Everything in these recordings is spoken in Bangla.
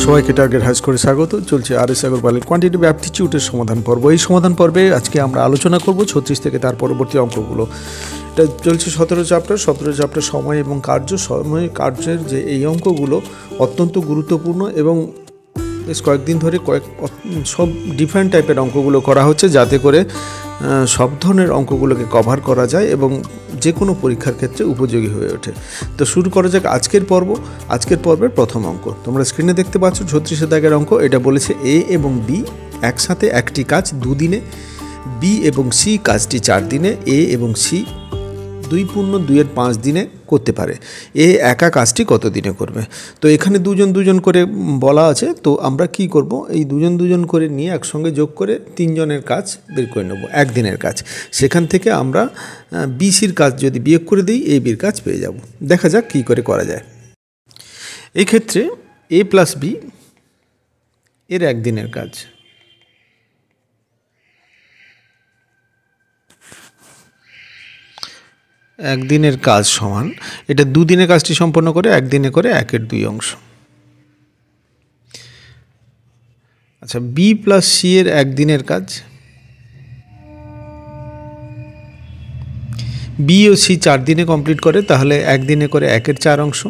সবাইকে টার্গেট হাইস করে স্বাগত। চলছে আর.এস. আগরওয়ালের কোয়ান্টিটিভ অ্যাপটিটিউডের সমাধান পর্ব। এই সমাধান পর্বে আজকে আমরা আলোচনা করব 36 থেকে তার পরবর্তী অঙ্কগুলো। এটা চলছে 17 চ্যাপ্টার সময় এবং কার্যের যে এই অঙ্কগুলো অত্যন্ত গুরুত্বপূর্ণ এবং বেশ কয়েকদিন ধরে সব ডিফারেন্ট টাইপের অঙ্কগুলো করা হচ্ছে, যাতে করে সব ধরনের অঙ্কগুলোকে কভার করা যায় এবং যে কোনো পরীক্ষার ক্ষেত্রে উপযোগী হয়ে ওঠে। তো শুরু করা যাক আজকের পর্বের প্রথম অঙ্ক। তোমরা স্ক্রিনে দেখতে পাচ্ছ 36 দাগের অঙ্ক। এটা বলেছে এ এবং বি একসাথে একটি কাজ 2 দিনে, বি এবং সি কাজটি 4 দিনে, এ এবং সি 2 × 2 = 5 দিনে করতে পারে। এ একা কাজটি কত দিনে করবে? তো এখানে দুজন করে বলা আছে। তো আমরা কি করব, এই দুজন করে নিয়ে একসঙ্গে যোগ করে 3 জনের কাজ বের করে নেব, একদিনের কাজ। সেখান থেকে আমরা বিসির কাজ যদি বিয়োগ করে দিই, এ বির কাজ পেয়ে যাব। দেখা যাক কী করে করা যায়। এই ক্ষেত্রে এ প্লাস বি এর একদিনের কাজ, একদিনের কাজ সমান এটা 2 দিনে কাজটি সম্পন্ন করে 1 দিনে করে 1/2 অংশ। আচ্ছা, বি প্লাস সি এর একদিনের কাজ, বি ও সি 4 দিনে কমপ্লিট করে, তাহলে 1 দিনে করে 1/4 অংশ।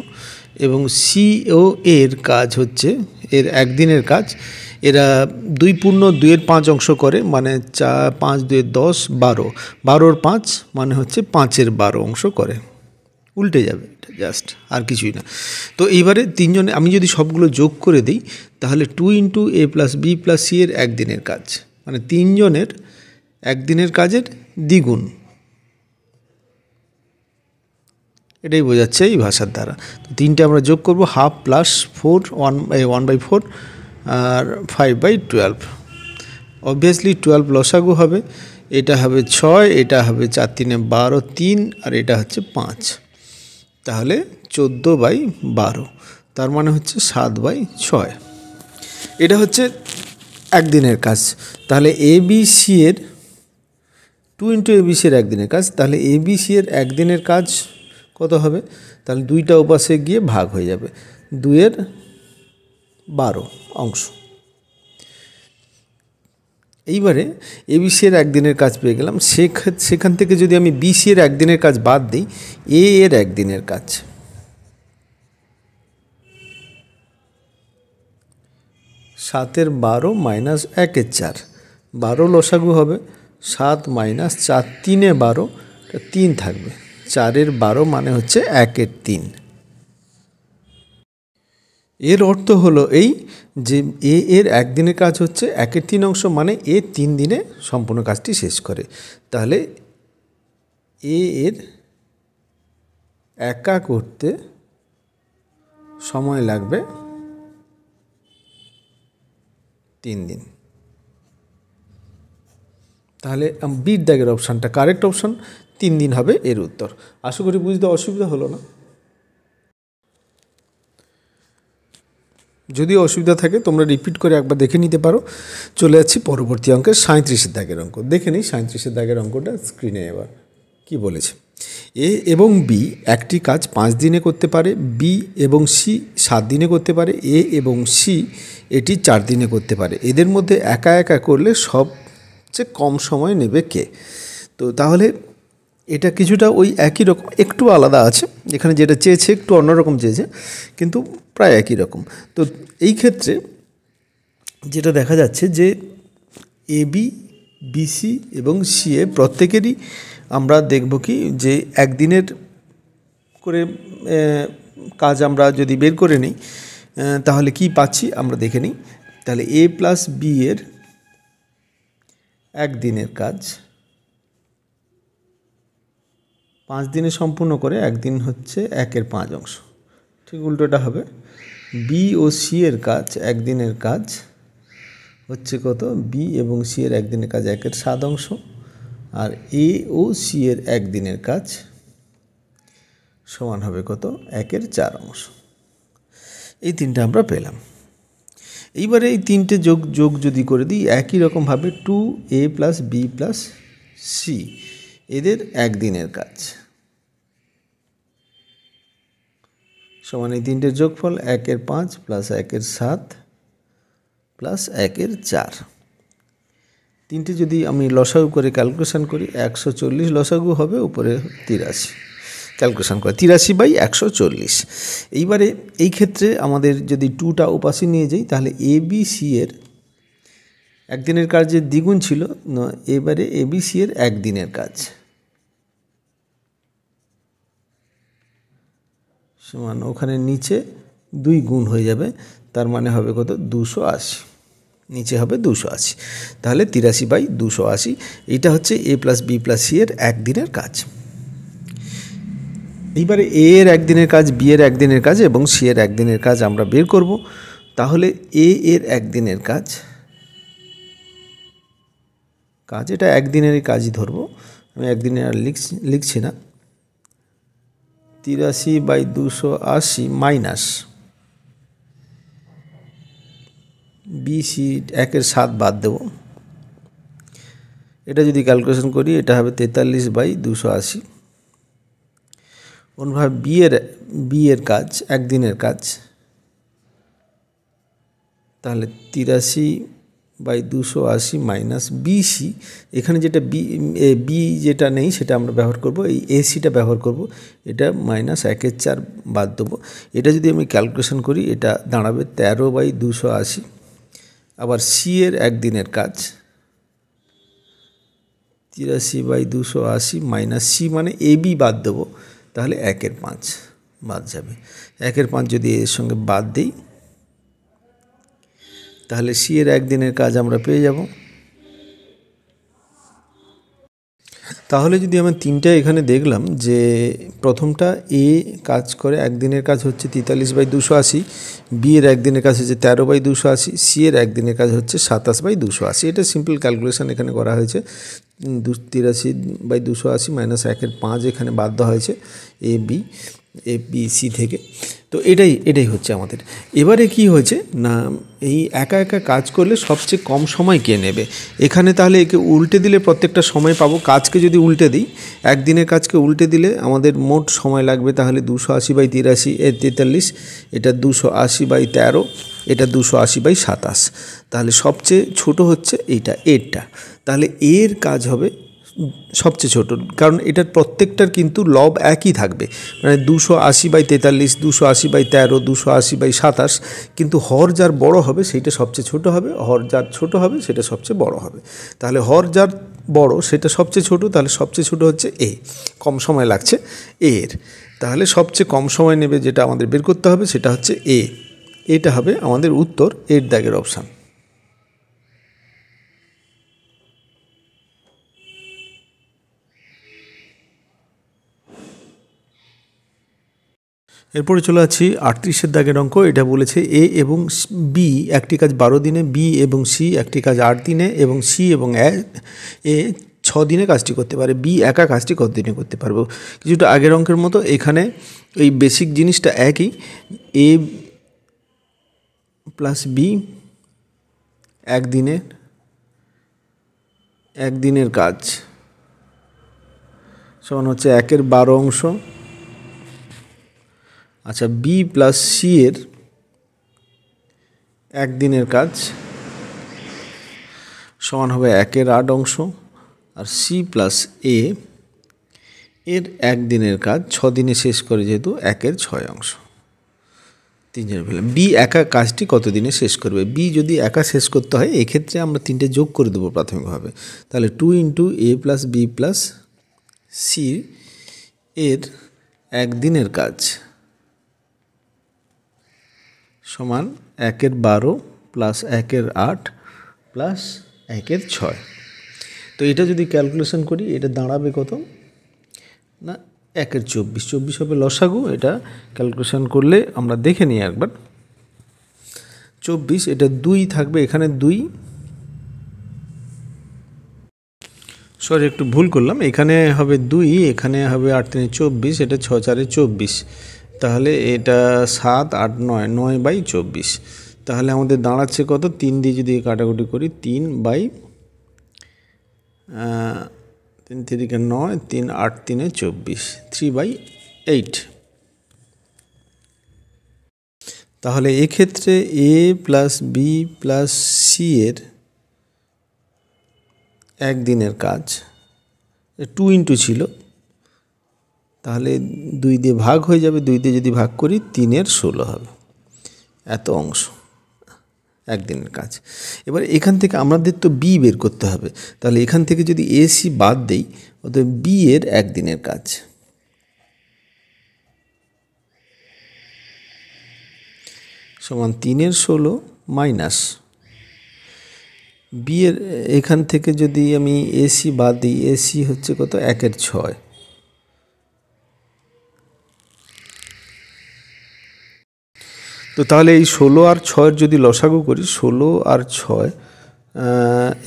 এবং সি ও এর কাজ হচ্ছে এর একদিনের কাজ, এরা 2 × 2 = 5 অংশ করে, মানে 5 × 2 = 10, 12, 12 × 5 মানে হচ্ছে 5/12 অংশ করে। উল্টে যাবে এটা, জাস্ট আর কিছুই না। তো এইবারে 3 জনে আমি যদি সবগুলো যোগ করে দিই, তাহলে 2 × a + b + c এর একদিনের কাজ, মানে 3 জনের একদিনের কাজের দ্বিগুণ। এটাই বোঝাচ্ছে এই ভাষার দ্বারা। তো 3টে আমরা যোগ করব, 1/2 + 4 1/4 আর 5/12। অবভিয়াসলি 12 লসাগু হবে, এটা হবে 6, এটা হবে 4 × 3 = 12, 3 আর এটা হচ্ছে 5, তাহলে 14/12, তার মানে হচ্ছে 7/6। এটা হচ্ছে একদিনের কাজ। তাহলে এ বি সি এর 2 × ABC এর একদিনের কাজ, তাহলে এ বি সি এর একদিনের কাজ কত হবে? তাহলে 2টা উপাশে গিয়ে ভাগ হয়ে যাবে, 2/12 অংশ। এইবারে এবিসি এর একদিনের কাজ পেয়ে গেলাম। সেখান থেকে যদি আমি বিসি এর একদিনের কাজ বাদ দিই, এ এর একদিনের কাজ, 7/12 - 1/4, 12 লসাগু হবে, 7 - 4 3 × 12, 3 থাকবে, 4/12 মানে হচ্ছে 1/3। এর অর্থ হলো এই যে এ এর একদিনের কাজ হচ্ছে 1/3 অংশ, মানে এ 3 দিনে সম্পূর্ণ কাজটি শেষ করে। তাহলে এ এর একা করতে সময় লাগবে 3 দিন। তাহলে বির দাগের অপশানটা কারেক্ট অপশান, 3 দিন হবে এর উত্তর। আশা করি বুঝতে অসুবিধা হলো না। যদি অসুবিধা থাকে তোমরা রিপিট করে একবার দেখে নিতে পারো। চলে যাচ্ছি পরবর্তী অঙ্কের 37 দাগের অঙ্ক। দেখে নিই 37 দাগের অঙ্কটা স্ক্রিনে। এবার কি বলেছে, এ এবং বি একটি কাজ 5 দিনে করতে পারে, বি এবং সি 7 দিনে করতে পারে, এ এবং সি এটি 4 দিনে করতে পারে। এদের মধ্যে একা একা করলে সবচেয়ে কম সময় নেবে কে? তো তাহলে এটা কিছুটা ওই একই রকম, একটু আলাদা আছে। এখানে যেটা চেয়েছে একটু অন্যরকম চেয়েছে, কিন্তু প্রায় একই রকম। তো এই ক্ষেত্রে যেটা দেখা যাচ্ছে যে এ বি, বিসি এবং সিএ প্রত্যেকেরই আমরা দেখব কি যে একদিনের করে কাজ আমরা যদি বের করে নিই, তাহলে কি পাচ্ছি আমরা দেখে নিই। তাহলে এ প্লাস বি এর একদিনের কাজ 5 দিনে সম্পূর্ণ করে, একদিন হচ্ছে 1/5 অংশ। ঠিক উল্টোটা হবে, বি ও সি এর কাজ একদিনের কাজ হচ্ছে কত? বি এবং সি এর একদিনের কাজ 1/7 অংশ, আর এ ও সি এর একদিনের কাজ সমান হবে কত? 1/4 অংশ। এই 3টে আমরা পেলাম। এইবারে এই 3টে যোগ যদি করে দিই, একই রকমভাবে 2a + b + c এদের একদিনের কাজ সমান এই 3টের যোগফল 1/5 + 1/7 প্লাস 1/4। তিনটে যদি আমি লসাগু করে ক্যালকুলেশন করি 140 লসাগু হবে, উপরে 83 ক্যালকুলেশন করে 83/140। এইবারে এই ক্ষেত্রে আমাদের যদি 2টা উপাশি নিয়ে যাই তাহলে ABC এর একদিনের কাজের দ্বিগুণ ছিল, এবারে ABC এর একদিনের কাজ সমান ওখানে নিচে 2 গুণ হয়ে যাবে, তার মানে হবে কত 280, নিচে হবে 280, তাহলে 83/280। এইটা হচ্ছে A plus B plus C এর একদিনের কাজ। এইবারে A এর একদিনের কাজ, B এর একদিনের কাজ এবং C এর একদিনের কাজ আমরা বের করব। তাহলে A এর একদিনের কাজ এটা একদিনেরই কাজই ধরবো, আমি একদিনের আর লিখছি না। 83/280 মাইনাস BC 1/7 বাদ দেব, এটা যদি ক্যালকুলেশন করি এটা হবে 43/280। অন্যভাবে B এর কাজ একদিনের কাজ, তাহলে 83/280 মাইনাস BC, এখানে যেটা B যেটা নেই সেটা আমরা ব্যবহার করব, এই ACটা ব্যবহার করব, এটা মাইনাস 1/4 বাদ দেবো। এটা যদি আমি ক্যালকুলেশন করি এটা দাঁড়াবে 13/280। আবার C এর একদিনের কাজ 83/280 মাইনাস C মানে AB বাদ দেবো, তাহলে 1/5 বাদ যাবে। 1/5 যদি এর সঙ্গে বাদ দিই তাহলে C এর একদিনের কাজ আমরা পেয়ে যাব। তাহলে যদি আমরা তিনটা এখানে দেখলাম যে প্রথমটা A কাজ করে একদিনের কাজ হচ্ছে 43/280, B এর একদিনের কাজ হচ্ছে 13/280, C এর একদিনের কাজ হচ্ছে 27/280। এটা সিম্পল ক্যালকুলেশন এখানে করা হয়েছে। 83/280 মাইনাস 1/5 এখানে বাদ দেওয়া হয়েছে ABC থেকে। তো এটাই হচ্ছে আমাদের। এবারে কি হয়েছে না, এই একা একা কাজ করলে সবচেয়ে কম সময় কে নেবে, এখানে তাহলে একে উল্টে দিলে প্রত্যেকটা সময় পাবো। কাজকে যদি উল্টে দিই, একদিনের কাজকে উল্টে দিলে আমাদের মোট সময় লাগবে তাহলে 280/43, এটা 280/13, এটা 280/27। তাহলে সবচেয়ে ছোট হচ্ছে এইটা এরটা, তাহলে এর কাজ হবে সবচেয়ে ছোট, কারণ এটার প্রত্যেকটার কিন্তু লব একই থাকবে, মানে 280/43, 280/13, 280/27, কিন্তু হর যার বড় হবে সেইটা সবচেয়ে ছোট হবে, হর যার ছোট হবে সেটা সবচেয়ে বড় হবে। তাহলে হর যার বড় সেটা সবচেয়ে ছোট, তাহলে সবচেয়ে ছোট হচ্ছে এ, কম সময় লাগছে এর, তাহলে সবচেয়ে কম সময় নেবে যেটা আমাদের বের করতে হবে সেটা হচ্ছে এ। এটা হবে আমাদের উত্তর, এর দাগের অপশান। এরপরে চলে যাচ্ছি 38-এর দাগের অঙ্ক। এটা বলেছে A এবং B একটি কাজ 12 দিনে, B এবং C একটি কাজ 8 দিনে এবং C এবং A 6 দিনে কাজটি করতে পারে। B একা কাজটি কত দিনে করতে পারবো? কিছুটা আগের অঙ্কের মতো এখানে এই বেসিক জিনিসটা একই, A প্লাস B একদিনের কাজ সমান হচ্ছে 1/12 অংশ। আচ্ছা, B প্লাস C এর একদিনের কাজ সমান হবে 1/8 অংশ, আর C প্লাস A এর একদিনের কাজ 6 দিনে শেষ করে যেহেতু 1/6 অংশ। তিনজনের ফেলে B একা কাজটি কত দিনে শেষ করবে? B যদি একা শেষ করতে হয় এক্ষেত্রে আমরা তিনটে যোগ করে দেবো প্রাথমিকভাবে, তাহলে 2 × A plus B plus C এর একদিনের কাজ সমান 1/12 প্লাস 1/8 প্লাস 1/6। তো এটা যদি ক্যালকুলেশন করি এটা দাঁড়াবে কত না 1/24 হবে লসাগু। এটা ক্যালকুলেশন করলে আমরা দেখে নিই একবার। 24, এটা 2 থাকবে এখানে, 2, সরি একটু ভুল করলাম, এখানে হবে 2, এখানে হবে 8 × 3 = 24, এটা 6 × 4 = 24, তাহলে এটা 7, 8, 9, 9/24। তাহলে আমাদের দাঁড়াচ্ছে কত, 3 দিয়ে যদি কাটাকুটি করি 3 3 × 9, 3, 8, 3 = 24, 3/8। তাহলে এক্ষেত্রে এ প্লাস বি প্লাস সি এর একদিনের কাজ 2 ইন্টু ছিল, তাহলে 2 দিয়ে ভাগ হয়ে যাবে, 2 দিয়ে যদি ভাগ করি 3 16 হবে, এত অংশ একদিনের কাজ। এবার এখান থেকে আমাদের তো বি বের করতে হবে, তাহলে এখান থেকে যদি এসি বাদ দেই অতএব বি এর একদিনের কাজ সমান 3 16 মাইনাস বি এর, এখান থেকে যদি আমি এসি বাদ দিই, এসি হচ্ছে কত 1 6, তো তাহলে এই 16 আর 6 যদি লসাগু করি, 16 আর 6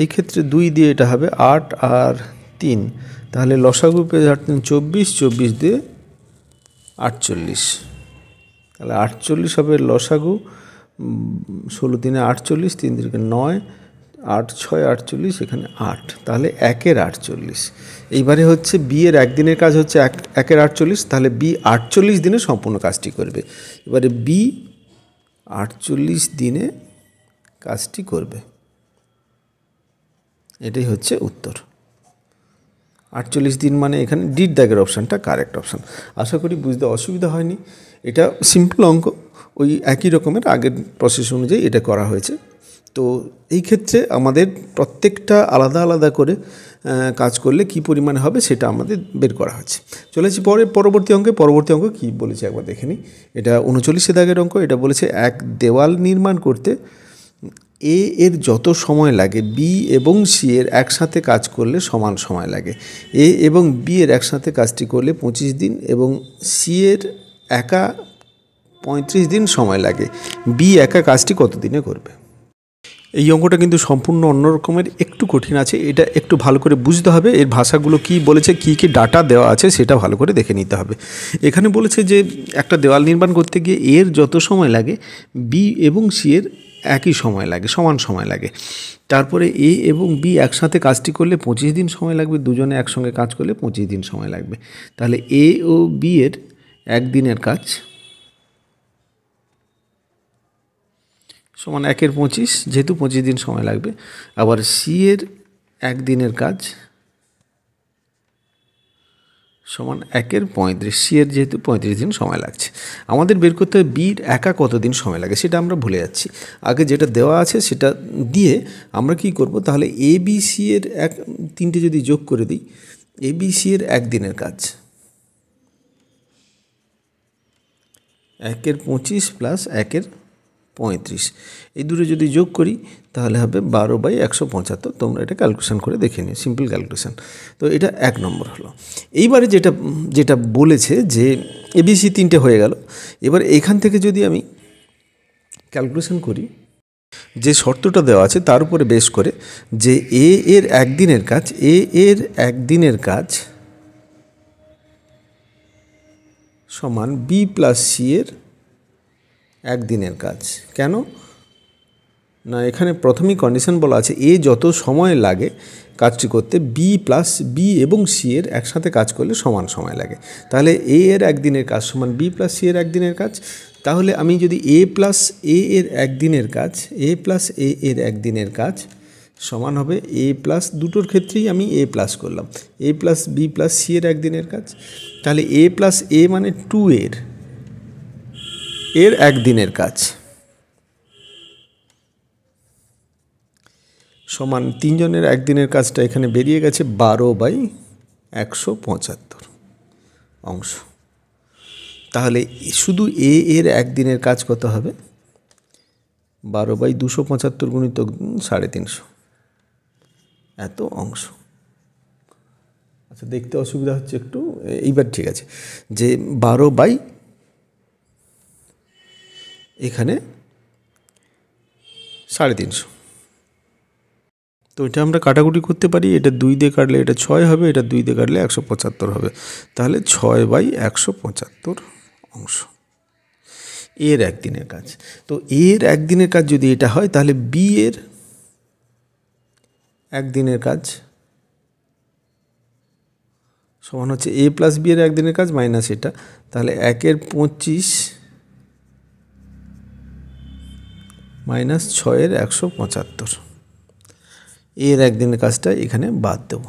এই ক্ষেত্রে 2 দিয়ে এটা হবে 8 আর 3, তাহলে লসাগু পেয়ে যাচ্ছেন 24, 24 দিয়ে 48, তাহলে 48 হবে লসাগু। 16 3 48, 3 3 9, 8 6 48, এখানে 8, তাহলে 1 48। এইবারে হচ্ছে বি এর একদিনের কাজ হচ্ছে 1 48, তাহলে বি 48 দিনে সম্পূর্ণ কাজটি করবে। এবারে বি 48 দিনে কাজটি করবে, এটাই হচ্ছে উত্তর। 48 দিন মানে এখানে ডিড দাগের অপশানটা কারেক্ট অপশান। আশা করি বুঝতে অসুবিধা হয়নি। এটা সিম্পল অঙ্ক, ওই একই রকমের আগের প্রসেস অনুযায়ী এটা করা হয়েছে। তো এই ক্ষেত্রে আমাদের প্রত্যেকটা আলাদা আলাদা করে কাজ করলে কি পরিমাণে হবে সেটা আমাদের বের করা হচ্ছে। চলেছি পরবর্তী অঙ্কে। পরবর্তী অঙ্ক কী বলেছে একবার দেখে নিই। এটা 39 দাগের অঙ্ক। এটা বলেছে এক দেওয়াল নির্মাণ করতে এ এর যত সময় লাগে বি এবং সি এর একসাথে কাজ করলে সমান সময় লাগে। এ এবং বি এর একসাথে কাজটি করলে 25 দিন এবং সি এর একা 35 দিন সময় লাগে। বি একা কাজটি কত দিনে করবে? এই অঙ্কটা কিন্তু সম্পূর্ণ অন্য রকমের, একটু কঠিন আছে। এটা একটু ভালো করে বুঝতে হবে, এর ভাষাগুলো কি বলেছে, কি কি ডাটা দেওয়া আছে সেটা ভালো করে দেখে নিতে হবে। এখানে বলেছে যে একটা দেওয়াল নির্মাণ করতে গিয়ে এর যত সময় লাগে বি এবং সি এর একই সময় লাগে, সমান সময় লাগে। তারপরে এ এবং বি একসাথে কাজটি করলে 25 দিন সময় লাগবে, দুজনে একসঙ্গে কাজ করলে 25 দিন সময় লাগবে। তাহলে এ ও বি এর একদিনের কাজ সমান 1 25, যেহেতু 25 দিন সময় লাগবে। আবার সি এর একদিনের কাজ সমান 1 35, সি এর যেহেতু 35 দিন সময় লাগছে। আমাদের বের করতে হবে বির একা কত দিন সময় লাগে, সেটা আমরা ভুলে যাচ্ছি। আগে যেটা দেওয়া আছে সেটা দিয়ে আমরা কি করব, তাহলে এ বি সি এর তিনটে যদি যোগ করে দিই, এ বি সি এর একদিনের কাজ 1 25 প্লাস 1 35, এই দুটো যদি যোগ করি তাহলে হবে 12/175। তোমরা এটা ক্যালকুলেশন করে দেখে নিও, সিম্পল ক্যালকুলেশন। তো এটা 1 নম্বর হলো। এইবারে যেটা বলেছে যে এবিসি তিনটে হয়ে গেল। এবার এখান থেকে যদি আমি ক্যালকুলেশন করি, যে শর্তটা দেওয়া আছে তার উপরে বেস করে যে এ এর একদিনের কাজ, এ এর একদিনের কাজ সমান বি প্লাস সি এর একদিনের কাজ। কেন না, এখানে প্রথমেই কন্ডিশন বলা আছে এ যত সময় লাগে কাজটি করতে বি এবং সি এর একসাথে কাজ করলে সমান সময় লাগে। তাহলে এ এর একদিনের কাজ সমান বি প্লাস সি এর একদিনের কাজ। তাহলে আমি যদি এ প্লাস এ এর একদিনের কাজ, এ প্লাস এ এর একদিনের কাজ সমান হবে এ প্লাস, দুটোর ক্ষেত্রেই আমি এ প্লাস করলাম, এ প্লাস বি প্লাস সি এর একদিনের কাজ। তাহলে এ প্লাস এ মানে 2 এর একদিনের কাজ সমান 3 জনের একদিনের কাজটা এখানে বেরিয়ে গেছে 12/175 অংশ। তাহলে শুধু এ এর একদিনের কাজ কত হবে? 12/275 গুণিত 350, এত অংশ। আচ্ছা, দেখতে অসুবিধা হচ্ছে একটু, এইবার ঠিক আছে। যে 12 এখানে 350, তো এটা আমরা কাটাকুটি করতে পারি। এটা 2 দিয়ে কাটলে এটা 6 হবে, এটা 2 দিয়ে কাটলে 175 হবে। তাহলে 6/175 অংশ এর একদিনের কাজ। তো এর একদিনের কাজ যদি এটা হয় তাহলে বি এর একদিনের কাজ সমান হচ্ছে এ প্লাস বি এর একদিনের কাজ মাইনাস এটা। তাহলে 1 25 মাইনাস 6-এর 175, এর একদিনের কাজটা এখানে বাদ দেব।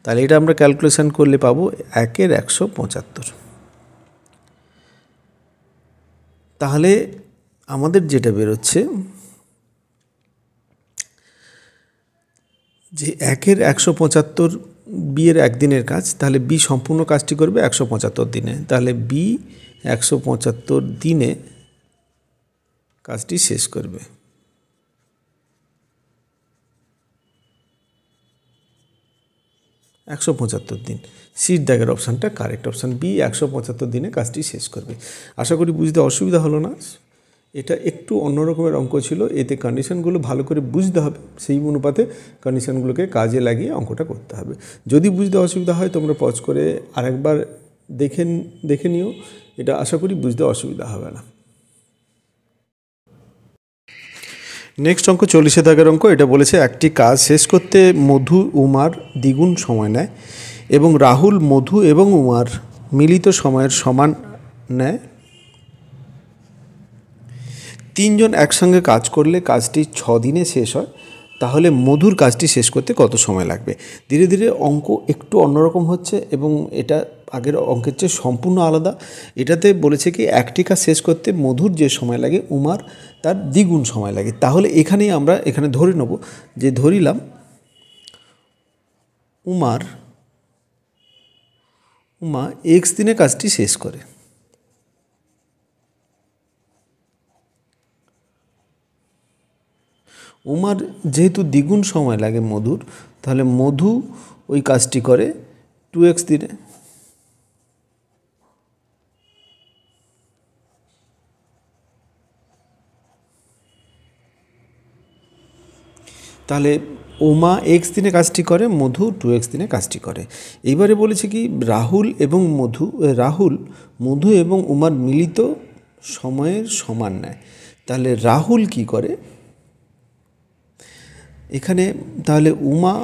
তাহলে এটা আমরা ক্যালকুলেশন করলে পাবো 1-এর 175। তাহলে আমাদের যেটা বেরোচ্ছে যে 1-এর 175 বি-এর একদিনের কাজ, তাহলে বি সম্পূর্ণ কাজটি করবে 175 দিনে, তাহলে বি 175 দিনে কাজটি শেষ করবে। একশো 75 দিন, সিট দাগের অপশানটা কারেক্ট অপশান, বি 175 দিনে কাজটি শেষ করবে। আশা করি বুঝতে অসুবিধা হলো না। এটা একটু অন্য রকমের অঙ্ক ছিল, এতে কন্ডিশনগুলো ভালো করে বুঝতে হবে, সেই অনুপাতে কন্ডিশনগুলোকে কাজে লাগিয়ে অঙ্কটা করতে হবে। যদি বুঝতে অসুবিধা হয় তোমরা পজ করে আরেকবার দেখে নিও, এটা আশা করি বুঝতে অসুবিধা হবে না। নেক্সট অঙ্ক 40 দাগের অঙ্ক। এটা বলেছে একটি কাজ শেষ করতে মধু উমার দ্বিগুণ সময় নেয় এবং রাহুল মধু এবং উমার মিলিত সময়ের সমান নেয়। তিনজন একসঙ্গে কাজ করলে কাজটি 6 দিনে শেষ হয়, তাহলে মধুর কাজটি শেষ করতে কত সময় লাগবে? ধীরে ধীরে অঙ্ক একটু অন্যরকম হচ্ছে এবং এটা আগের অঙ্কের চেয়ে সম্পূর্ণ আলাদা। এটাতে বলেছে কি একটি কাজ শেষ করতে মধুর যে সময় লাগে উমার তার দ্বিগুণ সময় লাগে। তাহলে এখানেই আমরা এখানে ধরে নেব যে ধরিলাম উমা এক্স দিনে কাজটি শেষ করে। উমার যেহেতু দ্বিগুণ সময় লাগে মধুর, তাহলে মধু ওই কাজটি করে 2x দিনে। তাহলে উমা x দিনে কাজটি করে, মধু 2x দিনে কাজটি করে। এইবারে বলেছে কি রাহুল মধু এবং উমার মিলিত সময়ের সমান নেয়। তাহলে রাহুল কি করে এখানে? তাহলে উমা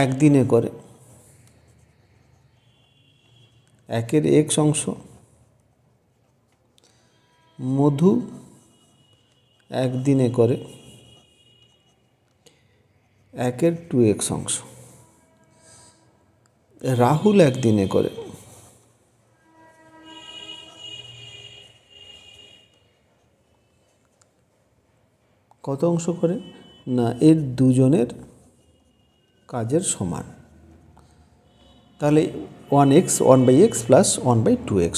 একদিনে করে 1-এর x অংশ, মধু একদিনে করে 1-এর 2x অংশ, রাহুল একদিনে করে কত অংশ করে না এর দুজনের কাজের সমান। তাহলে 1/x প্লাস 1/2x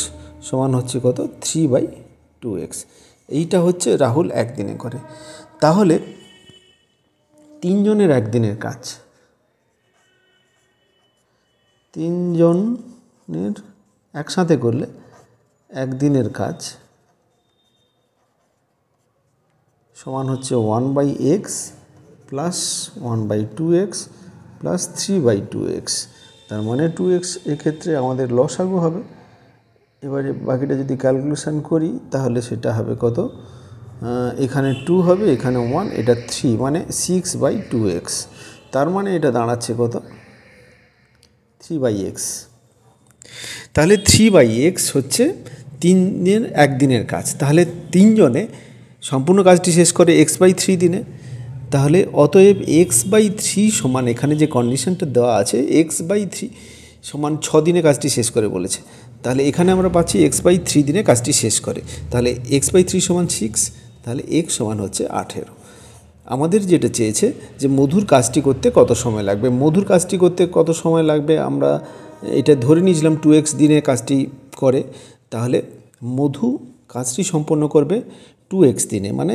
সমান হচ্ছে কত? 3/2x। এইটা হচ্ছে রাহুল একদিনে করে। তাহলে তিনজনের একদিনের কাজ, তিনজনের একসাথে করলে একদিনের কাজ সমান হচ্ছে 1/x plus 1/2x plus 3/2x। তার মানে 2x এক্ষেত্রে আমাদের লসাগু হবে। এবারে বাকিটা যদি ক্যালকুলেশন করি তাহলে সেটা হবে কত? এখানে 2 হবে, এখানে 1, এটা 3, মানে 6/2x। তার মানে এটা দাঁড়াচ্ছে কত? 3/x। তাহলে 3/x হচ্ছে তিনদিনের একদিনের কাজ। তাহলে তিনজনে সম্পূর্ণ কাজটি শেষ করে x/3 দিনে। তাহলে অতএব x/3 সমান, এখানে যে কন্ডিশনটা দেওয়া আছে x/3 সমান 6 দিনে কাজটি শেষ করে বলেছে। তাহলে এখানে আমরা পাচ্ছি x/3 দিনে কাজটি শেষ করে। তাহলে x/3 সমান 6, তাহলে x সমান হচ্ছে 18। আমাদের যেটা চেয়েছে যে মধুর কাজটি করতে কত সময় লাগবে। মধুর কাজটি করতে কত সময় লাগবে আমরা এটা ধরে নিয়েছিলাম 2x দিনে কাজটি করে। তাহলে মধু কাজটি সম্পন্ন করবে 2x দিনে, মানে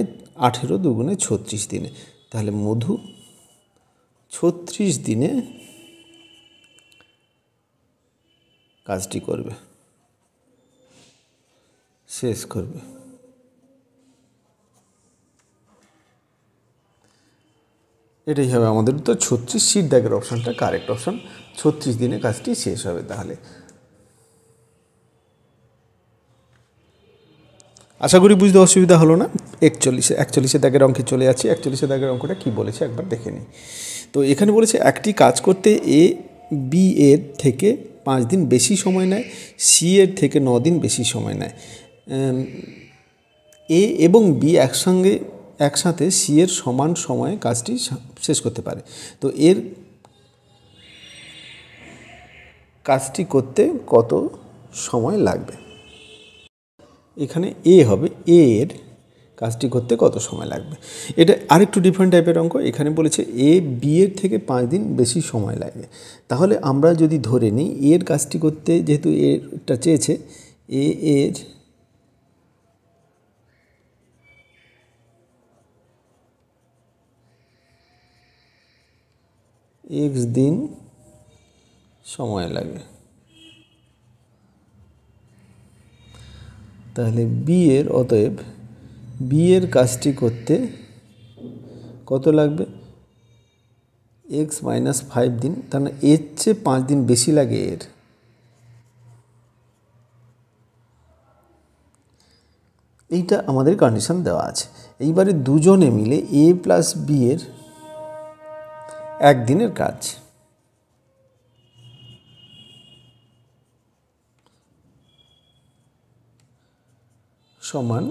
18 দুগুণে 36 দিনে। তাহলে মধু 36 দিনে কাজটি করবে, শেষ করবে। এটাই হবে আমাদের উত্তর 36। সিট দাগের অপশানটা কারেক্ট অপশান, 36 দিনে কাজটি শেষ হবে। তাহলে আশা করি বুঝতে অসুবিধা হলো না। 41 দাগের অঙ্কে চলে যাচ্ছি। 41 দাগের অঙ্কটা কী বলেছে একবার দেখে নিই। তো এখানে বলেছে একটি কাজ করতে এ বি এর থেকে 5 দিন বেশি সময় নেয়, সি এর থেকে 9 দিন বেশি সময় নেয়। এ এবং বি একসাথে সি এর সমান সময়ে কাজটি শেষ করতে পারে। তো এর কাজটি করতে কত সময় লাগবে? এখানে এ হবে, এ এর কাজটি করতে কত সময় লাগবে। এটা আরেকটু ডিফারেন্ট টাইপের অঙ্ক। এখানে বলেছে এ বি এর থেকে 5 দিন বেশি সময় লাগে। তাহলে আমরা যদি ধরে নিই এর কাজটি করতে, যেহেতু এটা চেয়েছে, এ এর x দিন সময় লাগে, তাহলে অতএব বি এর কাজটি করতে কত লাগবে? x - 5 দিন, তাহলে এর চেয়ে 5 দিন বেশি লাগে এর। এইটা আমাদের কন্ডিশন দেওয়া আছে। এইবারে দুজনে মিলে এ প্লাস বি এর একদিনের কাজ সমান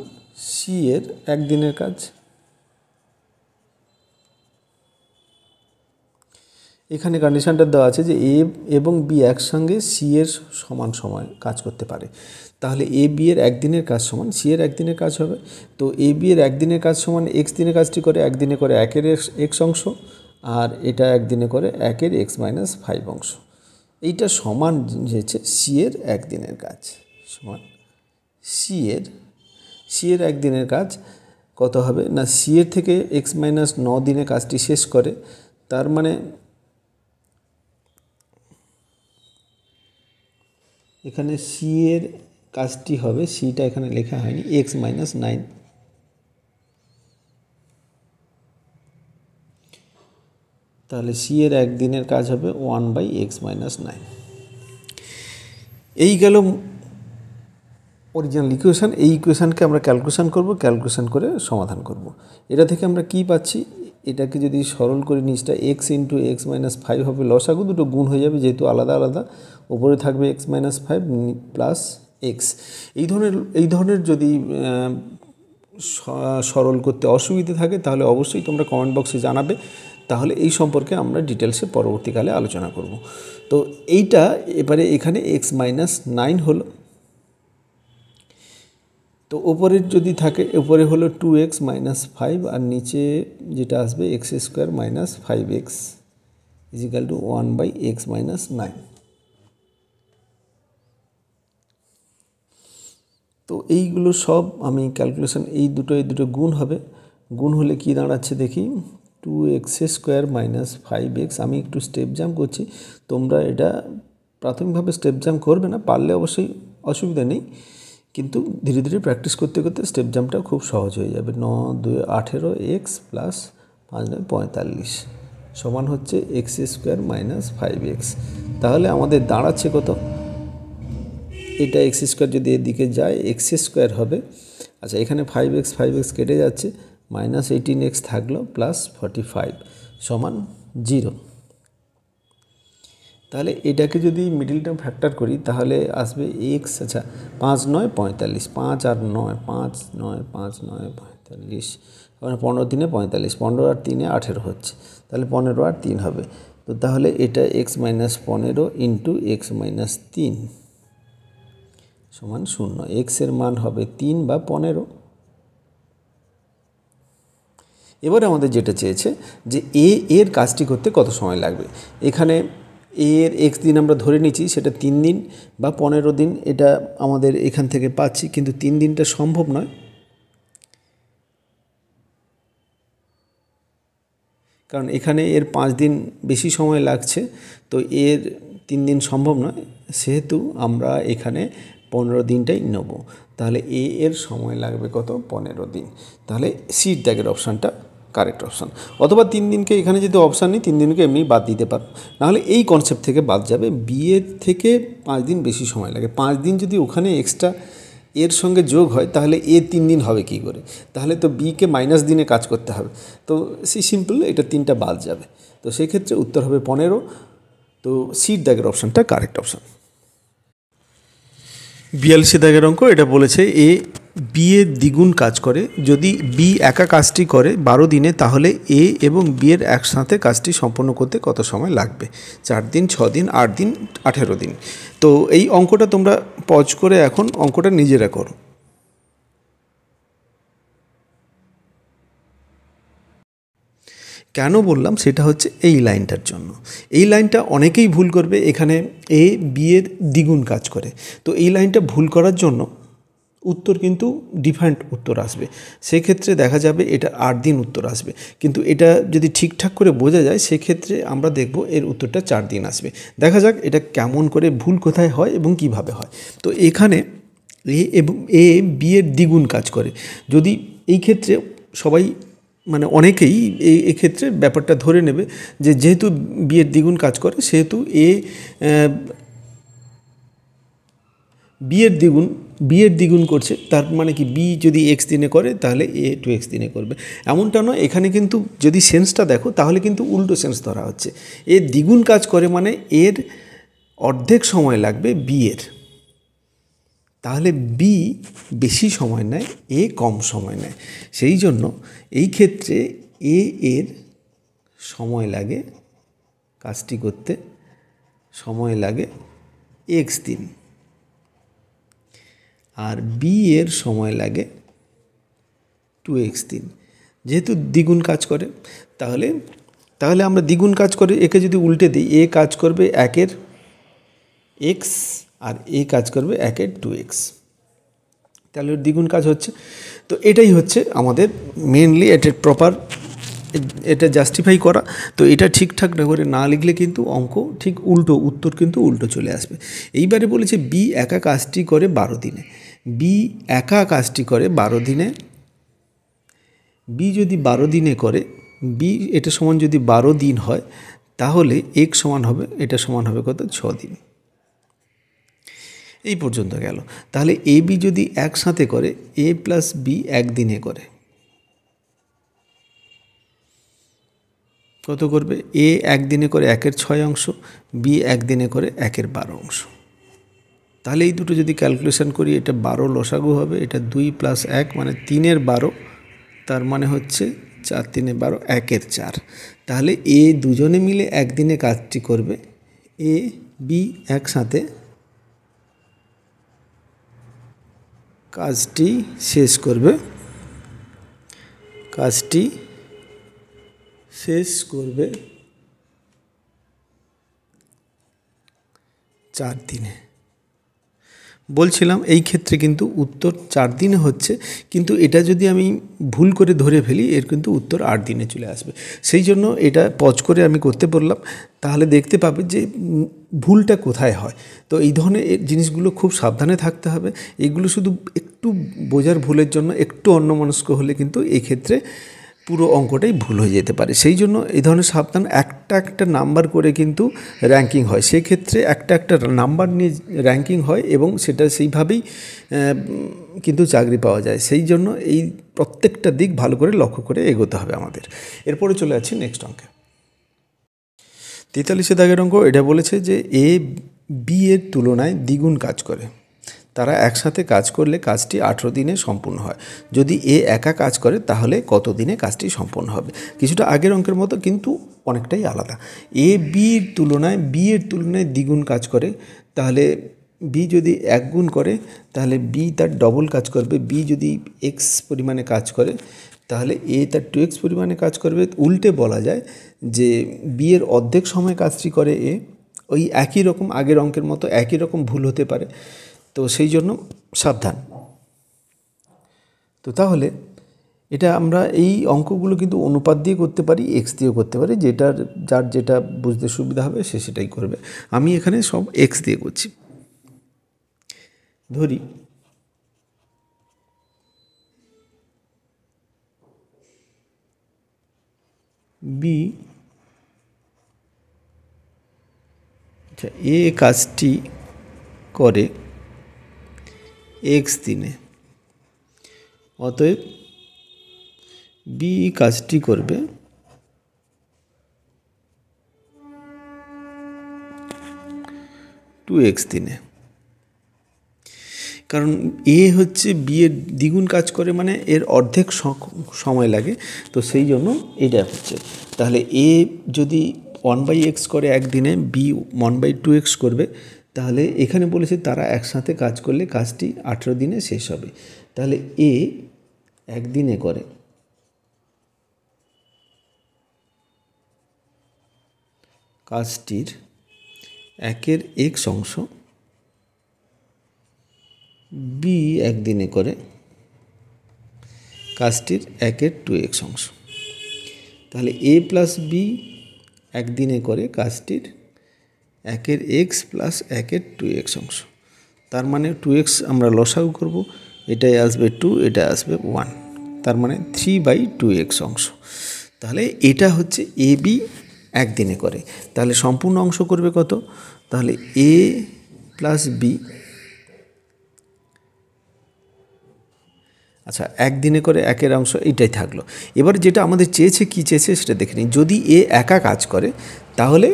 সি এর একদিনের কাজ। এখানে কন্ডিশনটা দেওয়া আছে যে এ এবং বি একসঙ্গে সি এর সমান সময় কাজ করতে পারে। তাহলে এ বি এর একদিনের কাজ সমান সি এর একদিনের কাজ হবে। তো এ বি এর একদিনের কাজ সমান এক্স দিনের কাজটি করে একদিনে করে 1-এর এক্স অংশ, আর এটা একদিনে করে 1-এর x - 5 অংশ। এইটা সমান হয়েছে সি এর একদিনের কাজ সমান সি এর একদিনের কাজ কত হবে না, সি এর থেকে x - 9 দিনে কাজটি শেষ করে। তার মানে এখানে সি এর কাজটি হবে, সিটা এখানে লেখা হয়নি, x - 9, তাহলে সি এর একদিনের কাজ হবে 1/x - 9। এই গেল অরিজিনাল ইকুয়েশান। এই ইকুয়েশানকে আমরা ক্যালকুলেশন করব, ক্যালকুলেশন করে সমাধান করব। এটা থেকে আমরা কি পাচ্ছি? এটাকে যদি সরল করে নিচটা x × x - 5 হবে, লসাগু দুটো গুণ হয়ে যাবে যেহেতু আলাদা আলাদা, ওপরে থাকবে x - 5 প্লাস x। এই ধরনের যদি সরল করতে অসুবিধে থাকে তাহলে অবশ্যই তোমরা কমেন্ট বক্সে জানাবে, তাহলে এই সম্পর্কে আমরা ডিটেলসে পরবর্তীকালে আলোচনা করব। তো এইটা এবারে এখানে x - 9 হলো। তো ওপরের যদি থাকে, উপরে হলো 2x - 5 আর নিচে যেটা আসবে x² - 5x = 1/x - 9। তো এইগুলো সব আমি ক্যালকুলেশন, এই দুটো গুণ হবে। গুণ হলে কি দাঁড়াচ্ছে দেখি, 2x² - 5x। আমি একটু স্টেপ জাম্প করছি, তোমরা এটা প্রাথমিকভাবে স্টেপ জাম্প করবে না, পারলে অবশ্যই অসুবিধা নেই, কিন্তু ধীরে ধীরে প্র্যাকটিস করতে করতে স্টেপ জাম্পটা খুব সহজ হয়ে যাবে। 9 × 2 = 18x প্লাস 5 × 9 = 45 সমান হচ্ছে x² - 5x। তাহলে আমাদের দাঁড়াচ্ছে কত? এটা x² যদি এদিকে যায় x² হবে। আচ্ছা, এখানে 5x কেটে যাচ্ছে, -18x থাকলো প্লাস 45 সমান 0। তাহলে এটাকে যদি মিডিল টার্ম ফ্যাক্টর করি তাহলে আসবে x। আচ্ছা, 5 × 9 = 45, 5 আর 9, 5 × 9 = 45, 15 × 3 = 45, 15 আর 3 = 18 হচ্ছে, তাহলে 15 আর 3 হবে। তো তাহলে এটা x - 15 × x - 3 সমান 0। x এর মান হবে 3 বা 15। এবারে আমাদের যেটা চেয়েছে যে এর কাজটি করতে কত সময় লাগবে। এখানে এর x দিন আমরা ধরে নিচ্ছি, সেটা 3 দিন বা 15 দিন, এটা আমাদের এখান থেকে পাচ্ছি, কিন্তু 3 দিনটা সম্ভব নয়, কারণ এখানে এর 5 দিন বেশি সময় লাগছে। তো এর 3 দিন সম্ভব নয়, সেহেতু আমরা এখানে 15 দিনটাই নেব। তাহলে এর সময় লাগবে কত? 15 দিন। তাহলে সির দাগের অপশানটা কারেক্ট অপশান। অথবা 3 দিনকে এখানে যদি অপশান নেই, 3 দিনকে এমনি বাদ দিতে পারো, নাহলে এই কনসেপ্ট থেকে বাদ যাবে। বিয়ের থেকে 5 দিন বেশি সময় লাগে, 5 দিন যদি ওখানে এক্সট্রা এর সঙ্গে যোগ হয় তাহলে 3 দিন হবে কি করে? তাহলে তো বিকে মাইনাস দিনে কাজ করতে হবে। তো সিম্পল, এটা 3টা বাদ যাবে। তো সেক্ষেত্রে উত্তর হবে 15। তো সির দাগের অপশানটা কারেক্ট অপশান। 42 দাগের অঙ্ক, এটা বলেছে এ বি এর দ্বিগুণ কাজ করে, যদি বি একা কাজটি করে 12 দিনে তাহলে এ এবং বি এর একসাথে কাজটি সম্পন্ন করতে কত সময় লাগবে? 4 দিন, 6 দিন, 8 দিন, 18 দিন। তো এই অঙ্কটা তোমরা পজ করে এখন অঙ্কটা নিজেরা করো। কেন বললাম সেটা হচ্ছে এই লাইনটার জন্য। এই লাইনটা অনেকেই ভুল করবে, এখানে এ বি এর দ্বিগুণ কাজ করে, তো এই লাইনটা ভুল করার জন্য উত্তর কিন্তু ডিফারেন্ট উত্তর আসবে। সেক্ষেত্রে দেখা যাবে এটা 8 দিন উত্তর আসবে, কিন্তু এটা যদি ঠিকঠাক করে বোঝা যায় সেক্ষেত্রে আমরা দেখব এর উত্তরটা 4 দিন আসবে। দেখা যাক এটা কেমন করে ভুল কোথায় হয় এবং কিভাবে হয়। তো এখানে এ বি এর দ্বিগুণ কাজ করে, যদি এই ক্ষেত্রে সবাই মানে অনেকেই এক্ষেত্রে ব্যাপারটা ধরে নেবে যে যেহেতু বি এর দ্বিগুণ কাজ করে সেহেতু বি এর দ্বিগুণ করছে, তার মানে কি বি যদি এক্স দিনে করে তাহলে এ 2x দিনে করবে, এমনটা নয়। এখানে কিন্তু যদি সেন্সটা দেখো তাহলে কিন্তু উল্টো সেন্স ধরা হচ্ছে। এ দ্বিগুণ কাজ করে মানে এর অর্ধেক সময় লাগবে বি এর, তাহলে বি বেশি সময় নেয়, এ কম সময় নেয়। সেই জন্য এই ক্ষেত্রে এ এর সময় লাগে কাজটি করতে, সময় লাগে এক্স দিন, আর বি এর সময় লাগে 2x দিন। যেহেতু দ্বিগুণ কাজ করে তাহলে আমরা দ্বিগুণ কাজ করে একে যদি উল্টে দিই, এ কাজ করবে 1 এক্স আর এ কাজ করবে 1 2x, তাহলে ওর দ্বিগুণ কাজ হচ্ছে। তো এটাই হচ্ছে আমাদের মেনলি এটার প্রপার, এটা জাস্টিফাই করা। তো এটা ঠিকঠাক করে না লিখলে কিন্তু অঙ্ক ঠিক উল্টো, উত্তর কিন্তু উল্টো চলে আসবে। এইবারে বলেছে বি একা কাজটি করে 12 দিনে। বি একা কাজটি করে 12 দিনে, বি যদি 12 দিনে করে, বি এটা সমান যদি 12 দিন হয় তাহলে এক সমান হবে, এটা সমান হবে কত? 6 দিন। এই পর্যন্ত গেল। তাহলে এ বি যদি একসাথে করে, এ প্লাস বি একদিনে করে কত করবে? এ একদিনে করে 1/6 অংশ, বি একদিনে করে 1/12 অংশ। তাহলে এই দুটো যদি ক্যালকুলেশন করি, এটা 12 লসাগু হবে, এটা 2 + 1 মানে 3/12, তার মানে হচ্ছে 4 × 3 = 12, 1/4। তাহলে এ দুজনে মিলে একদিনে কাজটি করবে, এ বি একসাথে কাজটি শেষ করবে 4 দিনে। বলছিলাম এই ক্ষেত্রে কিন্তু উত্তর 4 দিনে হচ্ছে, কিন্তু এটা যদি আমি ভুল করে ধরে ফেলি এর কিন্তু উত্তর 8 দিনে চলে আসবে। সেই জন্য এটা পজ করে আমি করতে বললাম, তাহলে দেখতে পাবে যে ভুলটা কোথায় হয়। তো এই ধরনের জিনিসগুলো খুব সাবধানে থাকতে হবে। এইগুলো শুধু একটু বোঝার ভুলের জন্য একটু অন্যমনস্ক হলে কিন্তু এই ক্ষেত্রে পুরো অঙ্কটাই ভুল হয়ে যেতে পারে। সেই জন্য এই ধরনের সাবধান, একটা নাম্বার করে কিন্তু র্যাঙ্কিং হয়, সেক্ষেত্রে একটা নাম্বার নিয়ে র্যাঙ্কিং হয় এবং সেটা সেইভাবেই কিন্তু চাকরি পাওয়া যায়। সেই জন্য এই প্রত্যেকটা দিক ভালো করে লক্ষ্য করে এগোতে হবে আমাদের। এরপরে চলে যাচ্ছি নেক্সট অঙ্কে। 43 দাগের অঙ্ক, এটা বলেছে যে এ বি এর তুলনায় দ্বিগুণ কাজ করে, তারা একসাথে কাজ করলে কাজটি 18 দিনে সম্পূর্ণ হয়। যদি এ একা কাজ করে তাহলে কত দিনে কাজটি সম্পন্ন হবে? কিছুটা আগের অঙ্কের মতো কিন্তু অনেকটাই আলাদা। এ বি এর তুলনায় দ্বিগুণ কাজ করে, তাহলে বি যদি 1 গুণ করে তাহলে বি তার ডবল কাজ করবে। বি যদি এক্স পরিমাণে কাজ করে তাহলে এ তার 2x পরিমাণে কাজ করবে। উল্টে বলা যায় যে বি এর অর্ধেক সময় কাজটি করে এ। ওই একই রকম আগের অঙ্কের মতো একই রকম ভুল হতে পারে, তো সেই জন্য সাবধান। তো তাহলে এটা আমরা এই অঙ্কগুলো কিন্তু অনুপাত দিয়ে করতে পারি, এক্স দিয়েও করতে পারি, যার যেটা বুঝতে সুবিধা হবে সে সেটাই করবে। আমি এখানে সব এক্স দিয়ে করছি। ধরি বি, আচ্ছা, এ কাজটি করে এক্স দিনে, অতএব বি কাজটি করবে 2x দিনে, কারণ এ হচ্ছে বি এর দ্বিগুণ কাজ করে, মানে এর অর্ধেক সময় লাগে, তো সেই জন্য এটা হচ্ছে। তাহলে এ যদি 1/x করে একদিনে, বি 1/2x করবে, তাহলে এখানে বলেছে তারা একসাথে কাজ করলে কাজটি 18 দিনে শেষ হবে। তাহলে এ একদিনে করে কাজটির 1/x অংশ, বি একদিনে করে কাজটির 1/2x অংশ। তাহলে এ প্লাস বি একদিনে করে কাজটির 1/x প্লাস 1/2x অংশ। তার মানে 2x আমরা লসাগু করব, এটাই আসবে 2, এটা আসবে 1, তার মানে 3/2x অংশ। তাহলে এটা হচ্ছে এ বি একদিনে করে। তাহলে সম্পূর্ণ অংশ করবে কত? তাহলে এ প্লাস বি, আচ্ছা একদিনে করে 1 অংশ, এইটাই থাকলো। এবার যেটা আমাদের চেয়েছে, কি চেয়েছে সেটা দেখে নিই। যদি এ একা কাজ করে তাহলে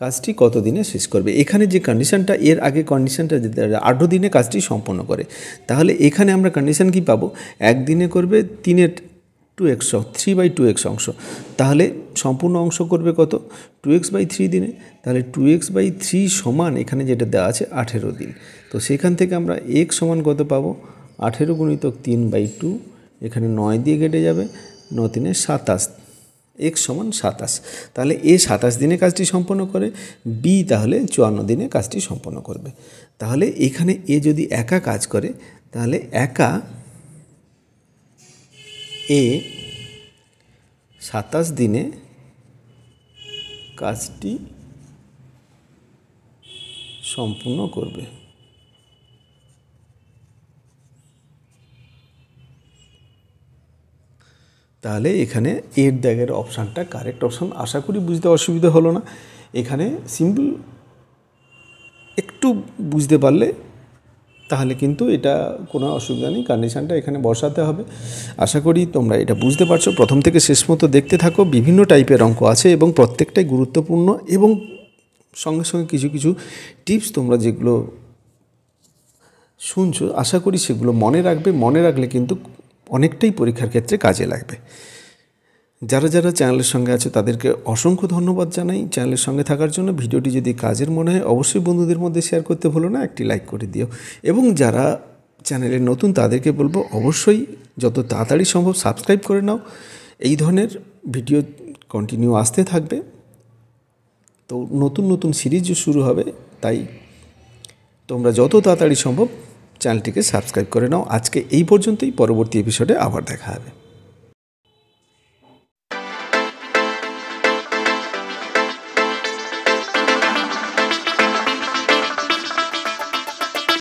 কাজটি কত দিনে শেষ করবে। এখানে যে কন্ডিশনটা, এর আগে কন্ডিশনটা যদি 18 দিনে কাজটি সম্পন্ন করে, তাহলে এখানে আমরা কন্ডিশন কি পাবো? একদিনে করবে 3/2x, 3/2x অংশ, তাহলে সম্পূর্ণ অংশ করবে কত? 2x/3 দিনে। তাহলে 2x/3 সমান এখানে যেটা দেওয়া আছে 18 দিন। তো সেখান থেকে আমরা x সমান কত পাবো? 18 গুণিতক 3/2, এখানে 9 দিয়ে কেটে যাবে, 9 3 27, x সমান 27। তাহলে এ 27 দিনে কাজটি সম্পন্ন করে, বি তাহলে 54 দিনে কাজটি সম্পন্ন করবে। তাহলে এখানে এ যদি একা কাজ করে, তাহলে একা এ 27 দিনে কাজটি সম্পূর্ণ করবে। তাহলে এখানে এর দাগের অপশানটা কারেক্ট অপশান। আশা করি বুঝতে অসুবিধা হলো না। এখানে সিম্পল একটু বুঝতে পারলে তাহলে কিন্তু এটা কোনো অসুবিধা নেই, কন্ডিশানটা এখানে বসাতে হবে। আশা করি তোমরা এটা বুঝতে পারছো। প্রথম থেকে শেষ মতো দেখতে থাকো, বিভিন্ন টাইপের অঙ্ক আছে এবং প্রত্যেকটাই গুরুত্বপূর্ণ, এবং সঙ্গে সঙ্গে কিছু কিছু টিপস তোমরা যেগুলো শুনছো আশা করি সেগুলো মনে রাখবে। মনে রাখলে কিন্তু অনেকটাই পরীক্ষার ক্ষেত্রে কাজে লাগবে। যারা যারা চ্যানেলের সঙ্গে আছে তাদেরকে অসংখ্য ধন্যবাদ জানাই চ্যানেলের সঙ্গে থাকার জন্য। ভিডিওটি যদি কাজের মনে হয় অবশ্যই বন্ধুদের মধ্যে শেয়ার করতে ভুলো না, একটি লাইক করে দিও। এবং যারা চ্যানেলে নতুন তাদেরকে বলবো অবশ্যই যত তাড়াতাড়ি সম্ভব সাবস্ক্রাইব করে নাও। এই ধরনের ভিডিও কন্টিনিউ আসতে থাকবে, তো নতুন নতুন সিরিজও শুরু হবে, তাই তোমরা যত তাড়াতাড়ি সম্ভব চ্যানেলটিকে সাবস্ক্রাইব করে নাও। আজকে এই পর্যন্তই, পরবর্তী এপিসোডে আবার দেখা হবে।